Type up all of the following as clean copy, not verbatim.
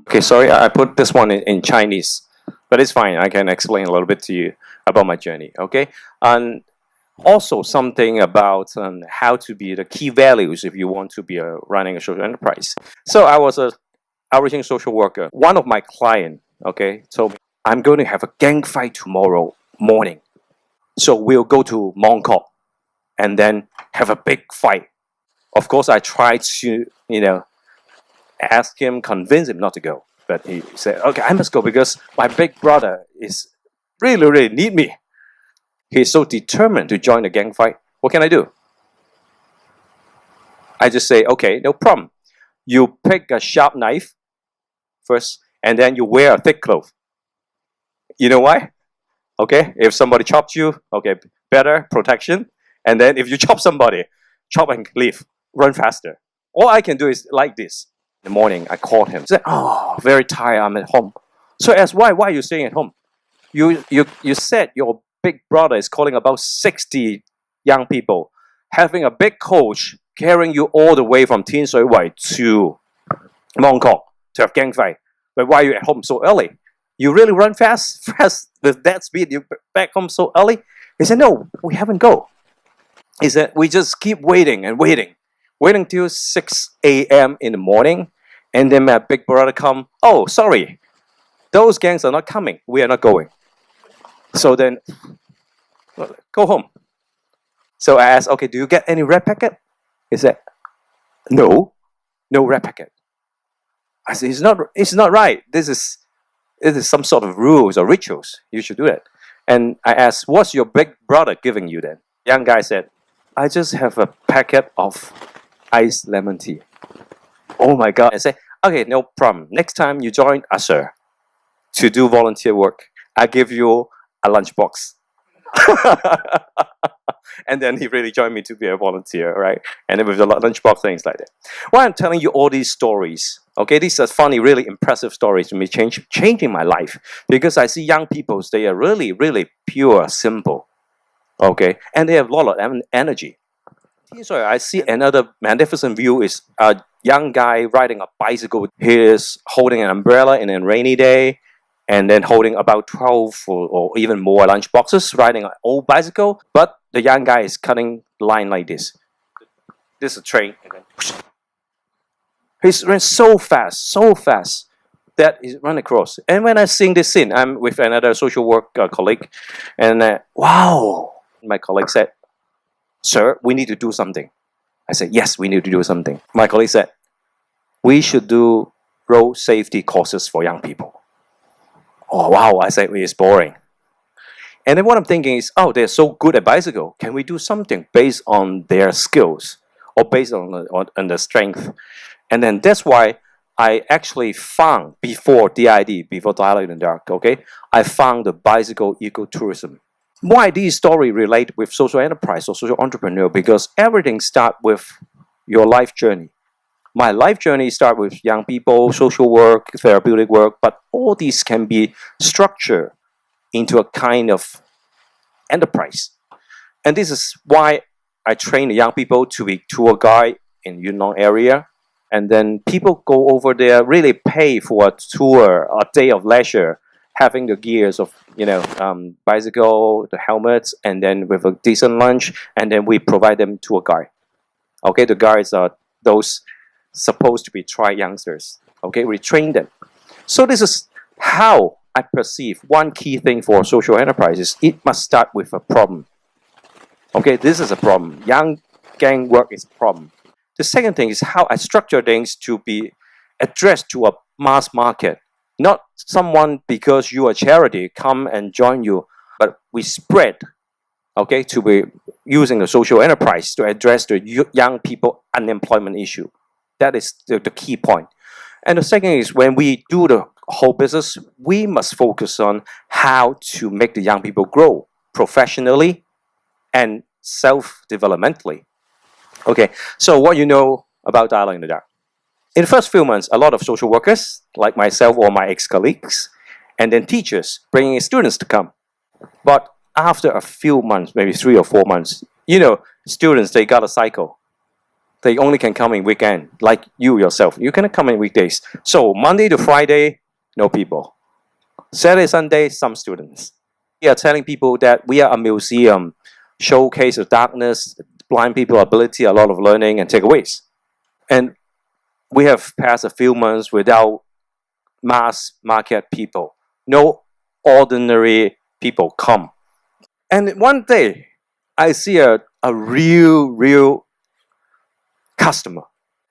Okay, sorry, I put this one in Chinese, but it's fine. I can explain a little bit to you about my journey. Okay, and also something about how to be the key values if you want to be running a social enterprise. So I was a outreaching social worker. One of my client, okay, told me I'm going to have a gang fight tomorrow morning. So we'll go to Mongkok and then have a big fight. Of course, I tried to, ask him, convince him not to go. But he said, okay, I must go because my big brother is really need me. He's so determined to join the gang fight. What can I do? I just say, okay, no problem. You pick a sharp knife first, and then you wear a thick cloth. You know why? Okay, if somebody chopped you, okay, better protection. And then if you chop somebody, chop and leave, run faster. All I can do is like this. In the morning, I called him. He said, oh, very tired, I'm at home. So I asked, why are you staying at home? You said your big brother is calling about 60 young people, having a big coach carrying you all the way from Tin Shui Wai to Mongkok to have gang fight. But why are you at home so early? You really run fast with that speed, you back home so early? He said, no, we haven't go. He said, we just keep waiting till 6 a.m. in the morning, and then my big brother come, oh, sorry, those gangs are not coming, we are not going. So then, go home. So I asked, okay, do you get any red packet? He said, no red packet. I said, it's not right. This is some sort of rules or rituals. You should do that. And I asked, what's your big brother giving you then? Young guy said, I just have a packet of iced lemon tea. Oh my God. I said, okay, no problem. Next time you join Usher to do volunteer work, I give you a lunchbox. And then he really joined me to be a volunteer, right? And then with the lunchbox, things like that. Why I'm telling you all these stories, okay, these are funny, really impressive stories to me, changing my life. Because I see young people, they are really pure, simple, okay? And they have a lot of energy. So I see another magnificent view is a young guy riding a bicycle. He is holding an umbrella in a rainy day, and then holding about 12 or even more lunch boxes, riding an old bicycle. But the young guy is cutting line like this. This is a train. And then whoosh. He's running so fast that he's run across. And when I sing this scene, I'm with another social work colleague, and wow, my colleague said, sir, we need to do something. I said, yes, we need to do something. My colleague said, we should do road safety courses for young people. Oh, wow, I said, it's boring. And then what I'm thinking is, oh, they're so good at bicycle. Can we do something based on their skills or based on their strength? And then that's why I actually found, before DiD, before Dialogue in the Dark, okay, I found the bicycle ecotourism. Why these stories relate with social enterprise or social entrepreneur? Because everything starts with your life journey. My life journey starts with young people, social work, therapeutic work, but all these can be structured into a kind of enterprise. And this is why I train the young people to be tour guide in Yunnan area. And then people go over there, really pay for a tour, a day of leisure, having the gears of, bicycle, the helmets, and then with a decent lunch, and then we provide them tour guide. Okay, the guides are those supposed to be try youngsters. Okay, we train them. So this is how I perceive one key thing for social enterprises. It must start with a problem. Okay, this is a problem. Young gang work is a problem. The second thing is how I structure things to be addressed to a mass market. Not someone because you are a charity come and join you, but we spread, okay, to be using the social enterprise to address the young people unemployment issue. That is the key point. And the second is when we do the whole business, we must focus on how to make the young people grow professionally and self-developmentally. Okay, so what you know about Dialogue in the Dark. In the first few months, a lot of social workers, like myself or my ex-colleagues, and then teachers, bringing students to come. But after a few months, maybe 3 or 4 months, students, they got a cycle. They only can come in weekend, like you yourself. You cannot come in weekdays. So Monday to Friday, no people. Saturday, Sunday, some students. We are telling people that we are a museum, showcase of darkness, blind people ability, a lot of learning and takeaways. And we have passed a few months without mass market people. No ordinary people come. And one day, I see a real customer.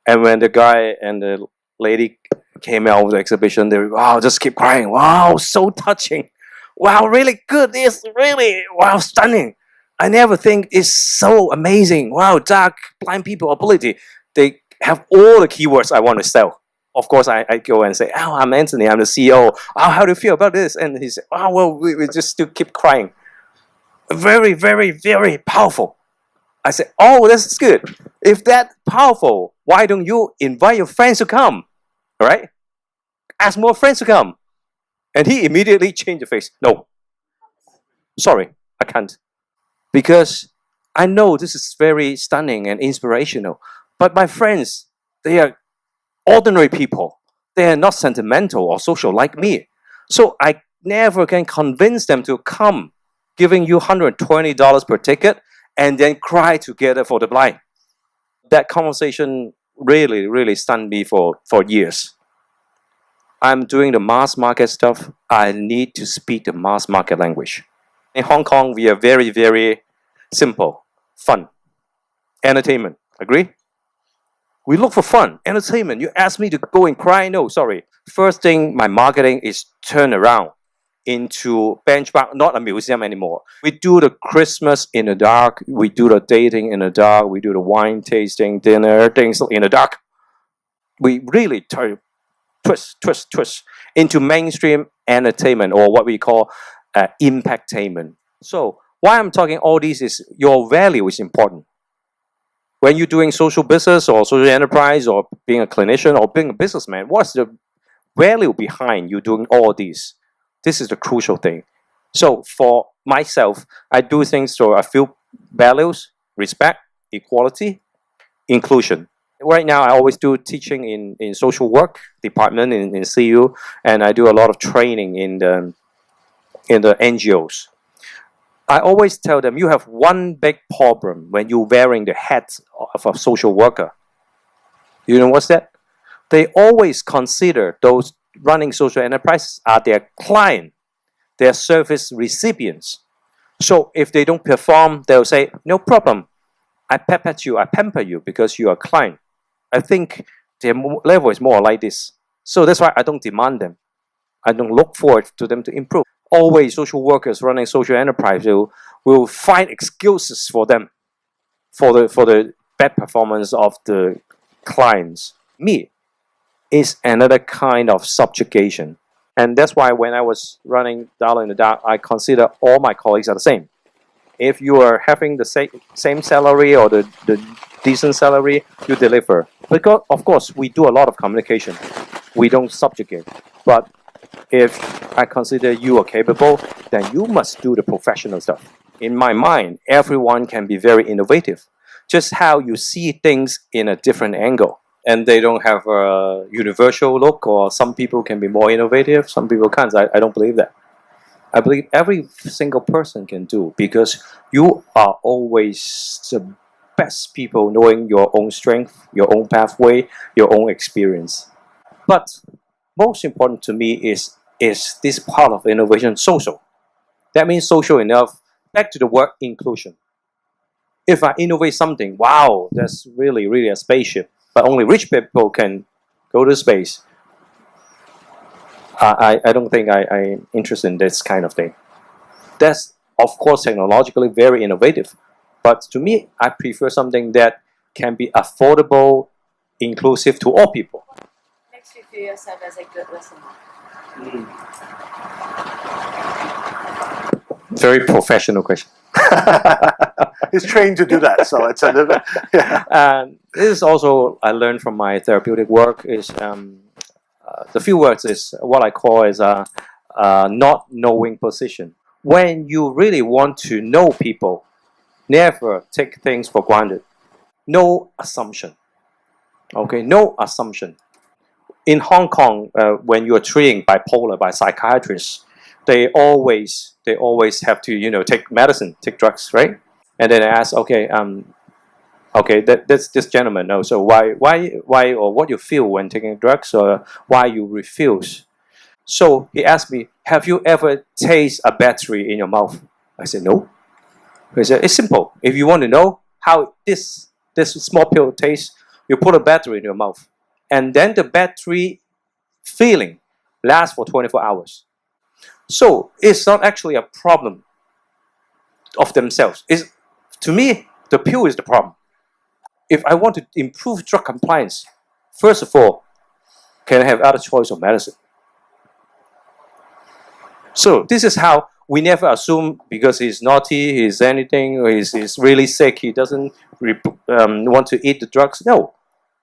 And when the guy and the lady came out of the exhibition, they wow, just keep crying. Wow, so touching. Wow, really good. This really wow, stunning. I never think it's so amazing. Wow, dark blind people ability. They have all the keywords I want to sell. Of course, I go and say, "Oh, I'm Anthony. I'm the CEO. Oh, how do you feel about this?" And he said, "Oh, well, we just still keep crying. Very powerful." I said, "Oh, that's good. If that powerful, why don't you invite your friends to come? All right? Ask more friends to come." And he immediately changed the face. "No, sorry, I can't. Because I know this is very stunning and inspirational. But my friends, they are ordinary people. They are not sentimental or social like me. So I never can convince them to come, giving you $120 per ticket and then cry together for the blind." That conversation really stunned me for years. I'm doing the mass market stuff. I need to speak the mass market language. In Hong Kong, we are very simple, fun, entertainment. Agree? We look for fun, entertainment. You ask me to go and cry? No, sorry. First thing, my marketing is turn around into benchmark, not a museum anymore. We do the Christmas in the dark. We do the dating in the dark. We do the wine tasting, dinner, things in the dark. We really twist into mainstream entertainment, or what we call impactainment. So why I'm talking all these is your value is important. When you're doing social business or social enterprise or being a clinician or being a businessman, what's the value behind you doing all these? This is the crucial thing. So for myself, I do things through a few values: respect, equality, inclusion. Right now, I always do teaching in social work department in CU, and I do a lot of training in the NGOs. I always tell them, you have one big problem when you're wearing the hat of a social worker. You know what's that? They always consider those running social enterprises are their client, their service recipients. So if they don't perform, they'll say, "No problem. I pamper you because you are a client." I think their level is more like this. So that's why I don't demand them. I don't look forward to them to improve. Always social workers running social enterprise will find excuses for them for the bad performance of the clients. Me is another kind of subjugation. And that's why when I was running Dollar in the Dark, I consider all my colleagues are the same. If you are having the same salary or the decent salary, you deliver. Because, of course, we do a lot of communication. We don't subjugate. But if I consider you are capable, then you must do the professional stuff. In my mind, everyone can be very innovative. Just how you see things in a different angle. And they don't have a universal look, or some people can be more innovative, some people can't. I don't believe that. I believe every single person can do, because you are always the best people knowing your own strength, your own pathway, your own experience. But most important to me is this part of innovation social. That means social enough. Back to the word inclusion. If I innovate something, wow, that's really a spaceship, but only rich people can go to space. I don't think I'm interested in this kind of thing. That's, of course, technologically very innovative. But to me, I prefer something that can be affordable, inclusive to all people. Makes you feel yourself as a good listener. Very professional question. He's trained to do that, so it's a little. Yeah. And this is also I learned from my therapeutic work is the few words is what I call is a not knowing position. When you really want to know people, never take things for granted. No assumption. Okay, no assumption. In Hong Kong, when you are treating bipolar by psychiatrists, they always have to take medicine, take drugs, right? And then I ask, okay, that's this gentleman. No, so why, or what you feel when taking drugs, or why you refuse? So he asked me, have you ever tasted a battery in your mouth? I said no. He said it's simple. If you want to know how this small pill tastes, you put a battery in your mouth, and then the battery feeling lasts for 24 hours. So it's not actually a problem of themselves. To me, the pill is the problem. If I want to improve drug compliance, first of all, can I have other choice of medicine? So this is how we never assume because he's naughty, he's anything, or he's really sick, he doesn't want to eat the drugs. No,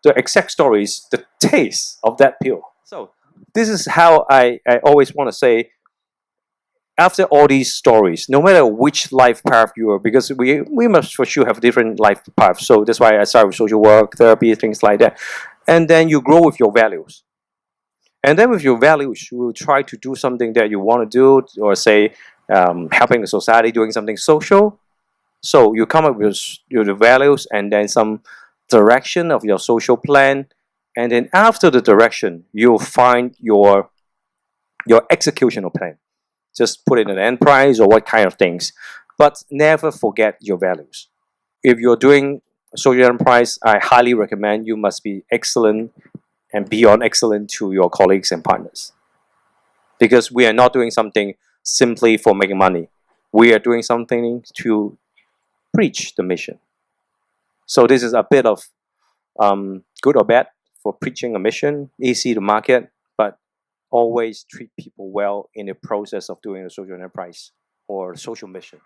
the exact story is the taste of that pill. So this is how I always want to say, after all these stories, no matter which life path you are, because we must for sure have different life paths. So that's why I started with social work, therapy, things like that. And then you grow with your values. And then with your values, you will try to do something that you want to do, or say helping the society, doing something social. So you come up with your values and then some direction of your social plan. And then after the direction, you'll find your executional plan. Just put it in an enterprise or what kind of things. But never forget your values. If you're doing social enterprise, I highly recommend you must be excellent and beyond excellent to your colleagues and partners. Because we are not doing something simply for making money. We are doing something to preach the mission. So this is a bit of good or bad for preaching a mission, easy to market, but always treat people well in the process of doing a social enterprise or social mission.